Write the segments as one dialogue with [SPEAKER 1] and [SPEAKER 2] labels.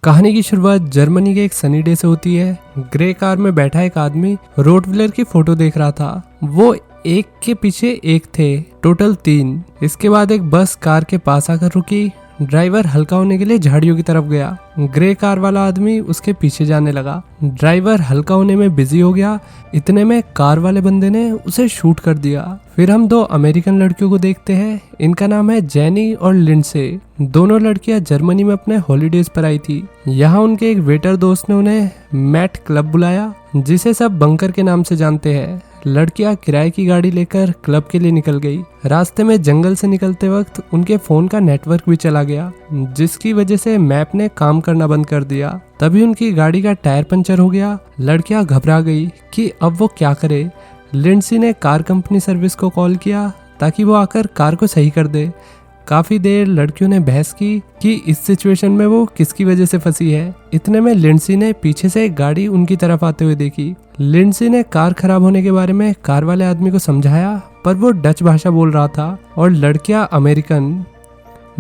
[SPEAKER 1] कहानी की शुरुआत जर्मनी के एक सनी डे से होती है। ग्रे कार में बैठा एक आदमी रोटविलर की फोटो देख रहा था। वो एक के पीछे एक थे, टोटल 3। इसके बाद एक बस कार के पास आकर रुकी। ड्राइवर हल्का होने के लिए झाड़ियों की तरफ गया। ग्रे कार वाला आदमी उसके पीछे जाने लगा। ड्राइवर हल्का होने में बिजी हो गया। इतने में कार वाले बंदे ने उसे शूट कर दिया। फिर हम 2 अमेरिकन लड़कियों को देखते हैं। इनका नाम है जेनी और लिंडसे। दोनों लड़कियां जर्मनी में अपने हॉलीडेज पर आई थी। यहाँ उनके एक वेटर दोस्त ने उन्हें मैट क्लब बुलाया, जिसे सब बंकर के नाम से जानते हैं। लड़कियां किराए की गाड़ी लेकर क्लब के लिए निकल गई। रास्ते में जंगल से निकलते वक्त उनके फोन का नेटवर्क भी चला गया, जिसकी वजह से मैप ने काम करना बंद कर दिया। तभी उनकी गाड़ी का टायर पंचर हो गया। लड़कियां घबरा गई कि अब वो क्या करे। लिंडसी ने कार कंपनी सर्विस को कॉल किया ताकि वो आकर कार को सही कर दे। काफी देर लड़कियों ने बहस की कि इस सिचुएशन में वो किसकी वजह से फंसी है। इतने में लिंडसी ने पीछे से एक गाड़ी उनकी तरफ आते हुए देखी। लिंडसी ने कार खराब होने के बारे में कार वाले आदमी को समझाया, पर वो डच भाषा बोल रहा था और लड़कियां अमेरिकन।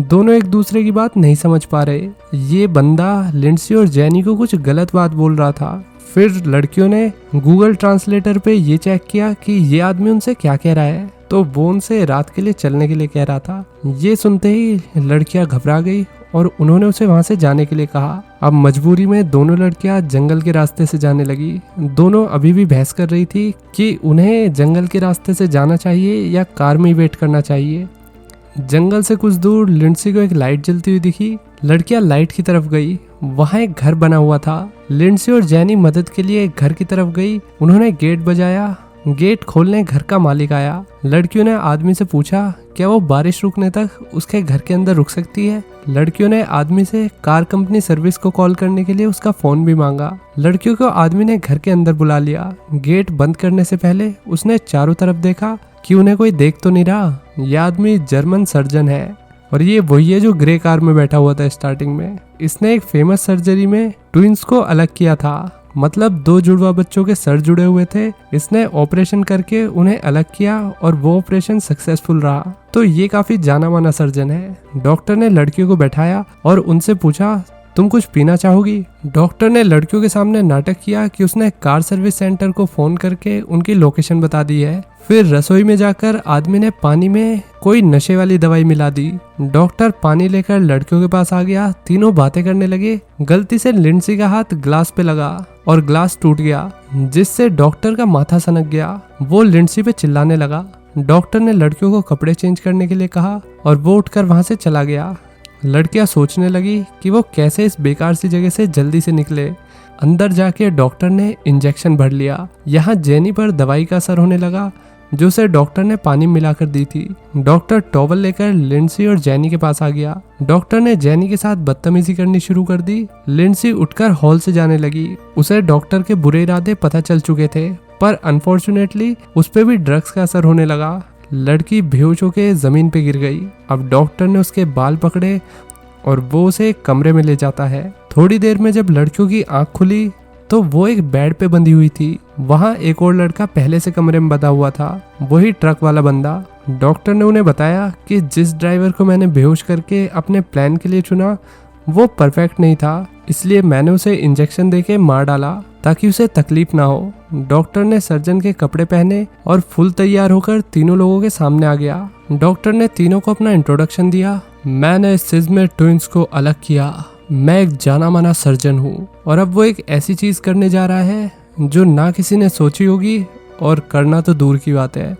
[SPEAKER 1] दोनों एक दूसरे की बात नहीं समझ पा रहे। ये बंदा लिंडसी और जेनी को कुछ गलत बात बोल रहा था। फिर लड़कियों ने गूगल ट्रांसलेटर पे ये चेक किया कि ये आदमी उनसे क्या कह रहा है, तो वो उनसे रात के लिए चलने के लिए कह रहा था। ये सुनते ही लड़कियां घबरा गई और उन्होंने उसे वहां से जाने के लिए कहा। अब मजबूरी में दोनों लड़कियां जंगल के रास्ते से जाने लगी। दोनों अभी भी बहस कर रही थी कि उन्हें जंगल के रास्ते से जाना चाहिए या कार में वेट करना चाहिए। जंगल से कुछ दूर लिंडसी को एक लाइट जलती हुई दिखी। लड़कियां लाइट की तरफ गई। वहां एक घर बना हुआ था। लिंडसी और जेनी मदद के लिए घर की तरफ गई। उन्होंने गेट बजाया। गेट खोलने घर का मालिक आया। लड़कियों ने आदमी से पूछा क्या वो बारिश रुकने तक उसके घर के अंदर रुक सकती है। लड़कियों ने आदमी से कार कंपनी सर्विस को कॉल करने के लिए उसका फोन भी मांगा। लड़कियों को आदमी ने घर के अंदर बुला लिया। गेट बंद करने से पहले उसने चारों तरफ देखा कि उन्हें कोई देख तो नहीं रहा। यह आदमी जर्मन सर्जन है और ये वही है जो ग्रे कार में बैठा हुआ था स्टार्टिंग में। इसने एक फेमस सर्जरी में ट्विंस को अलग किया था, मतलब 2 जुड़वा बच्चों के सर जुड़े हुए थे। इसने ऑपरेशन करके उन्हें अलग किया और वो ऑपरेशन सक्सेसफुल रहा। तो ये काफी जाना माना सर्जन है। डॉक्टर ने लड़कियों को बैठाया और उनसे पूछा तुम कुछ पीना चाहोगी। डॉक्टर ने लड़कियों के सामने नाटक किया कि उसने कार सर्विस सेंटर को फोन करके उनकी लोकेशन बता दी है। फिर रसोई में जाकर आदमी ने पानी में कोई नशे वाली दवाई मिला दी। डॉक्टर पानी लेकर लड़कियों के पास आ गया। तीनों बातें करने लगे। गलती से लिंडसी का हाथ ग्लास पे लगा और ग्लास टूट गया, जिससे डॉक्टर का माथा सनक गया। वो लिंडसी पे चिल्लाने लगा। डॉक्टर ने लड़कियों को कपड़े चेंज करने के लिए कहा और वो उठकर वहां से चला गया। लड़कियां सोचने लगी कि वो कैसे इस बेकार सी जगह से जल्दी से निकले। अंदर जाके डॉक्टर ने इंजेक्शन भर लिया। यहाँ जेनी पर दवाई का असर होने लगा, जो उसे डॉक्टर ने पानी मिलाकर दी थी। डॉक्टर टॉवल लेकर लिंडसी और जेनी के पास आ गया। डॉक्टर ने जेनी के साथ बदतमीजी करनी शुरू कर दी। लिंडसी उठकर हॉल से जाने लगी। उसे डॉक्टर के बुरे इरादे पता चल चुके थे, पर अनफॉर्चुनेटली उस पर भी ड्रग्स का असर होने लगा। लड़की बेहोश होकर जमीन पे गिर गई। अब डॉक्टर ने उसके बाल पकड़े और वो उसे एक कमरे में ले जाता है। थोड़ी देर में जब लड़कियों की आंख खुली तो वो एक बेड पे बंधी हुई थी। वहाँ एक और लड़का पहले से कमरे में बंधा हुआ था, वही ट्रक वाला बंदा। डॉक्टर ने उन्हें बताया कि जिस ड्राइवर को मैंने बेहोश करके अपने प्लान के लिए चुना वो परफेक्ट नहीं था, इसलिए मैंने उसे इंजेक्शन देके मार डाला ताकि उसे तकलीफ ना हो। डॉक्टर ने सर्जन के कपड़े पहने और फुल तैयार होकर तीनों लोगों के सामने आ गया। डॉक्टर ने तीनों को अपना इंट्रोडक्शन दिया। मैंने सिज्मे ट्विंस को अलग किया। मैं एक जाना माना सर्जन हूँ और अब वो एक ऐसी चीज करने जा रहा है जो ना किसी ने सोची होगी और करना तो दूर की बात है।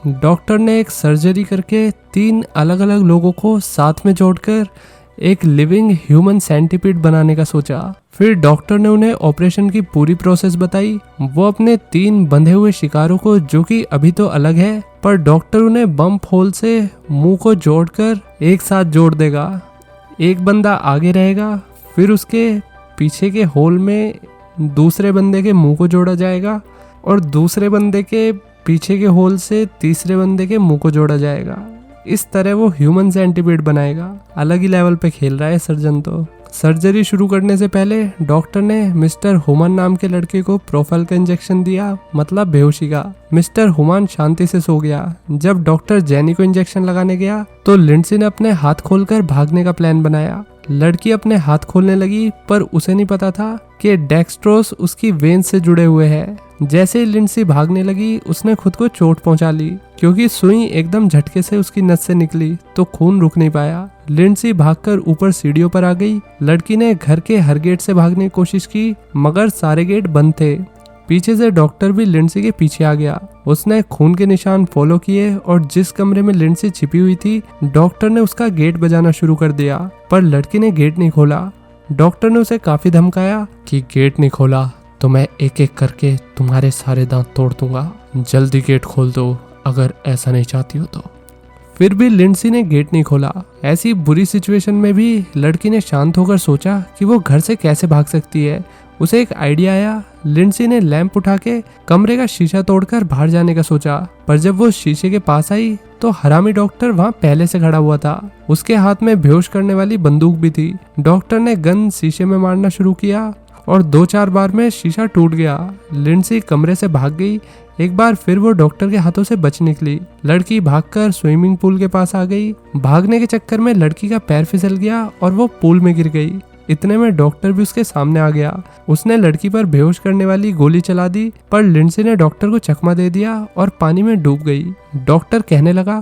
[SPEAKER 1] डॉक्टर ने एक सर्जरी करके 3 अलग अलग लोगों को साथ में जोड़कर एक लिविंग ह्यूमन सेंटीपीड बनाने का सोचा। फिर डॉक्टर ने उन्हें ऑपरेशन की पूरी प्रोसेस बताई। वो अपने 3 बंधे हुए शिकारों को, जो कि अभी तो अलग है, पर डॉक्टर उन्हें बम्प होल से मुंह को जोड़कर एक साथ जोड़ देगा। एक बंदा आगे रहेगा, फिर उसके पीछे के होल में दूसरे बंदे के मुंह को जोड़ा जाएगा और दूसरे बंदे के पीछे के होल से तीसरे बंदे के मुंह को जोड़ा जाएगा। इस तरह वो ह्यूमन सेंटीपीड बनाएगा। अलग ही लेवल पे खेल रहा है सर्जन तो। सर्जरी शुरू करने से पहले डॉक्टर ने मिस्टर हुमान नाम के लड़के को प्रोफाइल का इंजेक्शन दिया, मतलब बेहोशी का। मिस्टर हुमान शांति से सो गया। जब डॉक्टर जेनी को इंजेक्शन लगाने गया तो लिंडसी ने अपने हाथ खोलकर भागने का प्लान बनाया। लड़की अपने हाथ खोलने लगी, पर उसे नहीं पता था कि डेक्स्ट्रोस उसकी वेन से जुड़े हुए हैं। जैसे ही लिंडसी भागने लगी, उसने खुद को चोट पहुंचा ली, क्योंकि सुई एकदम झटके से उसकी नस से निकली तो खून रुक नहीं पाया। लिंडसी भागकर ऊपर सीढ़ियों पर आ गई। लड़की ने घर के हर गेट से भागने की कोशिश की, मगर सारे गेट बंद थे। पीछे से डॉक्टर भी लिंडसी के पीछे आ गया। उसने खून के निशान फॉलो किए और जिस कमरे में लिंडसी छिपी हुई थी, डॉक्टर ने उसका गेट बजाना शुरू कर दिया, पर लड़की ने गेट नहीं खोला। डॉक्टर ने उसे काफी धमकाया कि गेट नहीं खोला तो मैं एक एक करके तुम्हारे सारे दांत तोड़ दूंगा, जल्दी गेट खोल दो अगर ऐसा नहीं चाहती हो तो। फिर भी लिंडसी ने गेट नहीं खोला। ऐसी बुरी सिचुएशन में भी लड़की ने शांत होकर सोचा कि वो घर से कैसे भाग सकती है। उसे एक आइडिया आया। लिंडसी ने लैंप उठा के कमरे का शीशा तोड़कर बाहर जाने का सोचा, पर जब वो शीशे के पास आई तो हरामी डॉक्टर वहाँ पहले से खड़ा हुआ था। उसके हाथ में बेहोश करने वाली बंदूक भी थी। डॉक्टर ने गन शीशे में मारना शुरू किया और 2-4 बार में शीशा टूट गया। लिंडसी कमरे से भाग गई। एक बार फिर वो डॉक्टर के हाथों से बच निकली। लड़की भागकर स्विमिंग पूल के पास आ गई। भागने के चक्कर में लड़की का पैर फिसल गया और वो पूल में गिर गई। इतने में डॉक्टर भी उसके सामने आ गया। उसने लड़की पर बेहोश करने वाली गोली चला दी, पर लिंडसी ने डॉक्टर को चकमा दे दिया और पानी में डूब गई। डॉक्टर कहने लगा,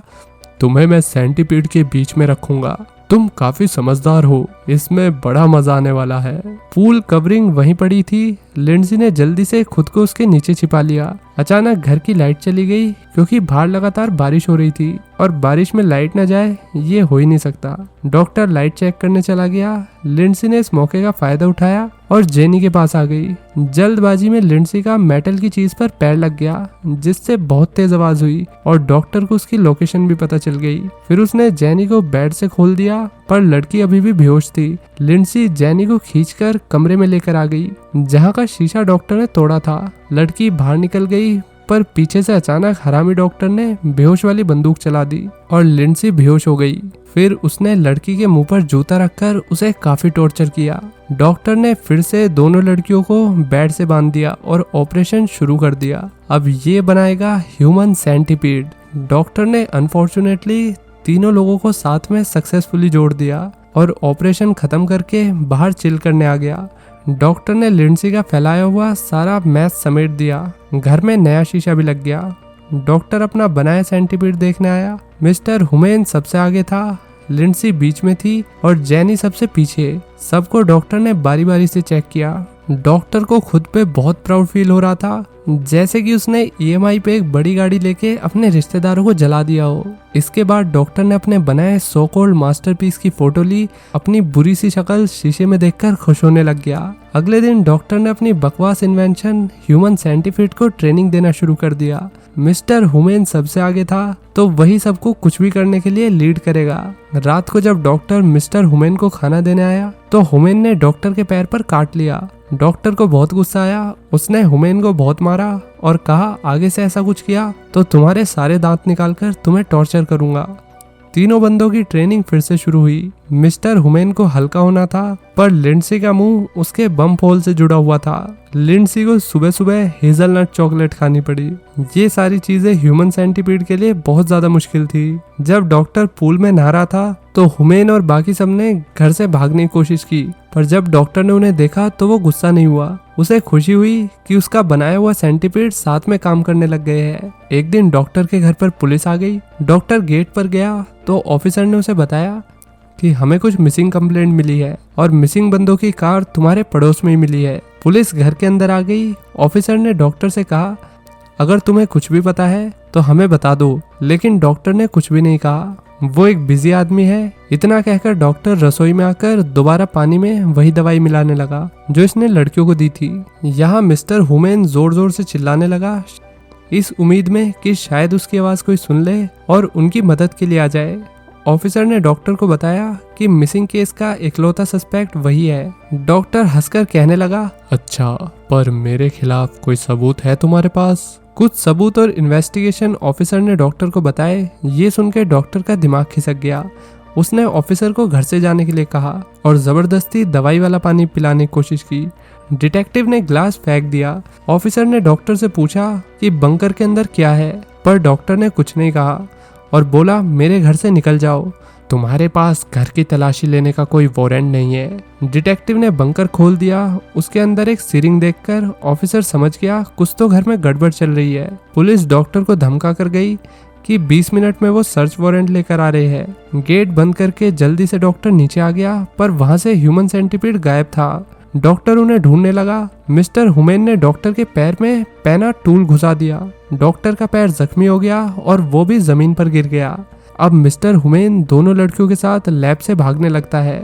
[SPEAKER 1] तुम्हें मैं सेंटीपीड के बीच में रखूंगा, तुम काफी समझदार हो, इसमें बड़ा मजा आने वाला है। पूल कवरिंग वहीं पड़ी थी। लिंडसी ने जल्दी से खुद को उसके नीचे छिपा लिया। अचानक घर की लाइट चली गई, क्योंकि बाहर लगातार बारिश हो रही थी और बारिश में लाइट न जाए ये हो ही नहीं सकता। डॉक्टर लाइट चेक करने चला गया। लिंडसी ने इस मौके का फायदा उठाया और जेनी के पास आ गई। जल्दबाजी में लिंडसी का मेटल की चीज पर पैर लग गया, जिससे बहुत तेज आवाज हुई और डॉक्टर को उसकी लोकेशन भी पता चल गई। फिर उसने जेनी को बेड से खोल दिया, पर लड़की अभी भी बेहोश थी। लिंडसी जेनी को खींचकर कमरे में लेकर आ गई, जहां का शीशा डॉक्टर ने तोड़ा था। लड़की बाहर निकल गई, पर पीछे से अचानक हरामी डॉक्टर ने बेहोश वाली बंदूक चला दी और लिंडसी बेहोश हो गई। फिर उसने लड़की के मुंह पर जूता रखकर उसे काफी टॉर्चर किया। डॉक्टर ने फिर से दोनों लड़कियों को बेड से बांध दिया और ऑपरेशन शुरू कर दिया। अब ये बनाएगा ह्यूमन सेंटीपीड। डॉक्टर ने अनफॉर्चुनेटली तीनों लोगों को साथ में सक्सेसफुली जोड़ दिया और ऑपरेशन खत्म करके बाहर चिल करने आ गया। डॉक्टर ने लिंडसी का फैलाया हुआ सारा मैस समेट दिया। घर में नया शीशा भी लग गया। डॉक्टर अपना बनाया सेंटीपीड देखने आया। मिस्टर हुमेन सबसे आगे था, लिंडसी बीच में थी और जेनी सबसे पीछे। सबको डॉक्टर ने बारी बारी से चेक किया। डॉक्टर को खुद पे बहुत प्राउड फील हो रहा था, जैसे कि उसने EMI पे एक बड़ी गाड़ी लेके अपने रिश्तेदारों को जला दिया हो। इसके बाद डॉक्टर ने अपने बनाए सो कॉल्ड मास्टरपीस की फोटो ली। अपनी बुरी सी शक्ल शीशे में देखकर खुश होने लग गया। अगले दिन डॉक्टर ने अपनी बकवास इन्वेंशन ह्यूमन सेंटीपीड को ट्रेनिंग देना शुरू कर दिया। मिस्टर हुमेन सबसे आगे था, तो वही सबको कुछ भी करने के लिए लीड करेगा। रात को जब डॉक्टर मिस्टर हुमेन को खाना देने आया, तो हुमेन ने डॉक्टर के पैर पर काट लिया। डॉक्टर को बहुत गुस्सा आया। उसने हुमेन को बहुत मारा और कहा, आगे से ऐसा कुछ किया तो तुम्हारे सारे दांत निकालकर तुम्हें टॉर्चर करूंगा। तीनों बंदों की ट्रेनिंग फिर से शुरू हुई। मिस्टर हुमेन को हल्का होना था, पर लिंडसी का मुंह उसके बम होल से जुड़ा हुआ था। लिंडसी को सुबह सुबह हेजलनट चॉकलेट खानी पड़ी। ये सारी चीजें ह्यूमन सेंटीपीड के लिए बहुत ज्यादा मुश्किल थी। जब डॉक्टर पूल में नहा रहा था, तो हुमेन और बाकी सब ने घर से भागने की कोशिश की, पर जब डॉक्टर ने उन्हें देखा तो वो गुस्सा नहीं हुआ। उसे खुशी हुई कि उसका बनाया हुआ सेंटीपीड साथ में काम करने लग गए हैं। एक दिन डॉक्टर के घर पर पुलिस आ गई। डॉक्टर गेट पर गया तो ऑफिसर ने उसे बताया कि हमें कुछ मिसिंग कंप्लेंट मिली है और मिसिंग बंदों की कार तुम्हारे पड़ोस में ही मिली है। पुलिस घर के अंदर आ गई। ऑफिसर ने डॉक्टर से कहा, अगर तुम्हें कुछ भी पता है तो हमें बता दो, लेकिन डॉक्टर ने कुछ भी नहीं कहा। वो एक बिजी आदमी है। इतना कहकर डॉक्टर रसोई में आकर दोबारा पानी में वही दवाई मिलाने लगा जो इसने लड़कियों को दी थी। यहाँ मिस्टर हुमेन जोर जोर से चिल्लाने लगा, इस उम्मीद में कि शायद उसकी आवाज कोई सुन ले और उनकी मदद के लिए आ जाए। ऑफिसर ने डॉक्टर को बताया कि मिसिंग केस का इकलौता सस्पेक्ट वही है। डॉक्टर हंसकर कहने लगा, अच्छा, पर मेरे खिलाफ कोई सबूत है तुम्हारे पास? कुछ सबूत और इन्वेस्टिगेशन ऑफिसर ने डॉक्टर को बताए। ये सुनकर डॉक्टर का दिमाग खिसक गया। उसने ऑफिसर को घर से जाने के लिए कहा और जबरदस्ती दवाई वाला पानी पिलाने की कोशिश की। डिटेक्टिव ने ग्लास फेंक दिया। ऑफिसर ने डॉक्टर से पूछा कि बंकर के अंदर क्या है, पर डॉक्टर ने कुछ नहीं कहा और बोला, मेरे घर से निकल जाओ। तुम्हारे पास घर की तलाशी लेने का कोई वारंट नहीं है। डिटेक्टिव ने बंकर खोल दिया। उसके अंदर एक सिरिंज देखकर ऑफिसर समझ गया कुछ तो घर में गड़बड़ चल रही है। पुलिस डॉक्टर को धमका कर गई कि 20 मिनट में वो सर्च वारंट लेकर आ रहे हैं। गेट बंद करके जल्दी से डॉक्टर नीचे आ गया, पर वहां से ह्यूमन सेंटीपीड गायब था। डॉक्टर उन्हें ढूंढने लगा। मिस्टर हुमैन ने डॉक्टर के पैर में पैना टूल घुसा दिया। डॉक्टर का पैर जख्मी हो गया और वो भी जमीन पर गिर गया। अब मिस्टर हुमैन दोनों लड़कियों के साथ लैब से भागने लगता है।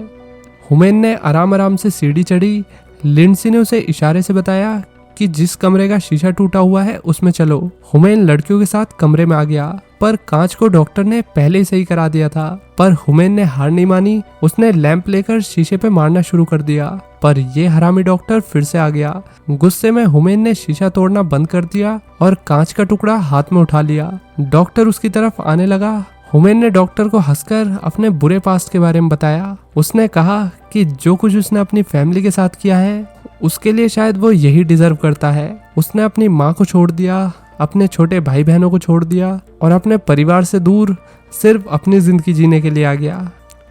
[SPEAKER 1] हुमैन ने आराम आराम से सीढ़ी चढ़ी। लिंडसी ने उसे इशारे से बताया कि जिस कमरे का शीशा टूटा हुआ है उसमें चलो। हुमैन लड़कियों के साथ कमरे में आ गया, पर कांच को डॉक्टर ने पहले ही सही करा दिया था। पर हुमैन ने हार नहीं मानी। उसने लैंप लेकर शीशे पे मारना शुरू कर दिया, पर ये हरामी डॉक्टर फिर से आ गया। गुस्से में हुमैन ने शीशा तोड़ना बंद कर दिया और कांच का टुकड़ा हाथ में उठा लिया। डॉक्टर उसकी तरफ आने लगा। हुमैन ने डॉक्टर को हंसकर अपने बुरे पास्ट के बारे में बताया। उसने कहा कि जो कुछ उसने अपनी फैमिली के साथ किया है उसके लिए शायद वो यही डिजर्व करता है। उसने अपनी माँ को छोड़ दिया, अपने छोटे भाई बहनों को छोड़ दिया और अपने परिवार से दूर सिर्फ अपनी जिंदगी जीने के लिए आ गया।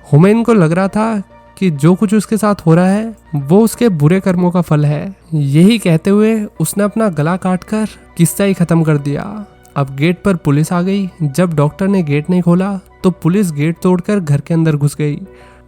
[SPEAKER 1] हुमैन को लग रहा था कि जो कुछ उसके साथ हो रहा है वो उसके बुरे कर्मों का फल है। यही कहते हुए उसने अपना गला काटकर किस्सा ही खत्म कर दिया। अब गेट पर पुलिस आ गई। जब डॉक्टर ने गेट नहीं खोला तो पुलिस गेट तोड़कर घर के अंदर घुस गई।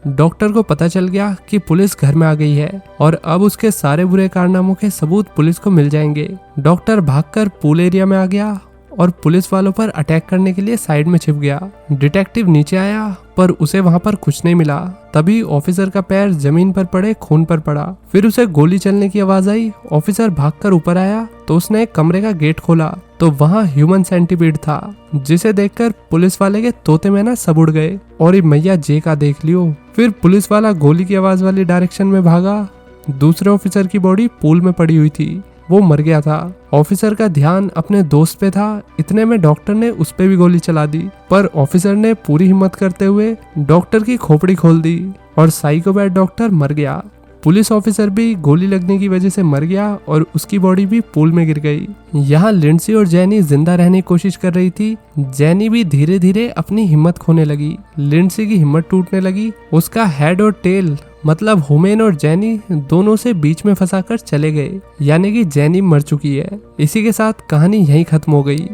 [SPEAKER 1] डॉक्टर को पता चल गया कि पुलिस घर में आ गई है और अब उसके सारे बुरे कारनामों के सबूत पुलिस को मिल जाएंगे। डॉक्टर भागकर पूल एरिया में आ गया और पुलिस वालों पर अटैक करने के लिए साइड में छिप गया। डिटेक्टिव नीचे आया, पर उसे वहां पर कुछ नहीं मिला। तभी ऑफिसर का पैर जमीन पर पड़े खून पर पड़ा। फिर उसे गोली चलने की आवाज आई। ऑफिसर भागकर ऊपर आया तो उसने एक कमरे का गेट खोला तो वहां ह्यूमन सेंटीपीड था, जिसे देखकर पुलिस वाले के तोते में ना सब उड़ गए और ये मैया जे का देख लियो। फिर पुलिस वाला गोली की आवाज वाली डायरेक्शन में भागा। दूसरे ऑफिसर की बॉडी पूल में पड़ी हुई थी, वो मर गया था। ऑफिसर का ध्यान अपने दोस्त पे था। इतने में डॉक्टर ने उस पे भी गोली चला दी, पर ऑफिसर ने पूरी हिम्मत करते हुए डॉक्टर की खोपड़ी खोल दी और साइकोपैथ डॉक्टर मर गया। पुलिस ऑफिसर भी गोली लगने की वजह से मर गया और उसकी बॉडी भी पूल में गिर गई। यहाँ लिंडसी और जैनी जिंदा रहने की कोशिश कर रही थी। जैनी भी धीरे धीरे अपनी हिम्मत खोने लगी। लिंडसी की हिम्मत टूटने लगी। उसका हेड और टेल मतलब हुमैन और जैनी दोनों से बीच में फंसाकर चले गए, यानी कि जैनी मर चुकी है। इसी के साथ कहानी यहीं खत्म हो गई।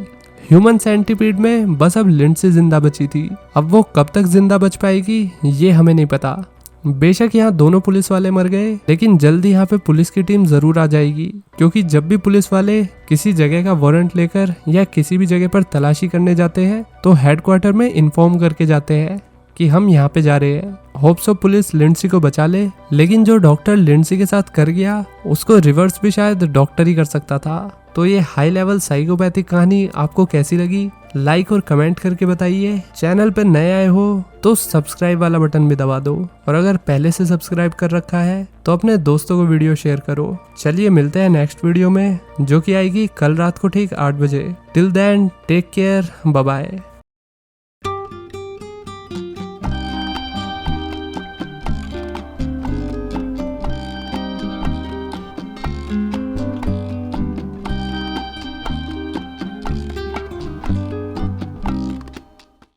[SPEAKER 1] ह्यूमन सेंटीपीड में बस अब लिंडसी जिंदा बची थी। अब वो कब तक जिंदा बच पाएगी ये हमें नहीं पता। बेशक यहाँ दोनों पुलिस वाले मर गए, लेकिन जल्दी यहाँ पे पुलिस की टीम जरूर आ जाएगी, क्योंकि जब भी पुलिस वाले किसी जगह का वारंट लेकर या किसी भी जगह पर तलाशी करने जाते हैं तो हेडक्वार्टर में इन्फॉर्म करके जाते हैं कि हम यहाँ पे जा रहे हैं। होप सो पुलिस लिंडसी को बचा ले, लेकिन जो डॉक्टर लिंडसी के साथ कर गया उसको रिवर्स भी शायद डॉक्टर ही कर सकता था। तो ये हाई लेवल साइकोपैथिक कहानी आपको कैसी लगी लाइक और कमेंट करके बताइए। चैनल पर नए आए हो तो सब्सक्राइब वाला बटन भी दबा दो, और अगर पहले से सब्सक्राइब कर रखा है तो अपने दोस्तों को वीडियो शेयर करो। चलिए मिलते हैं नेक्स्ट वीडियो में, जो कि आएगी कल रात को ठीक 8 बजे। Till then take care, bye bye.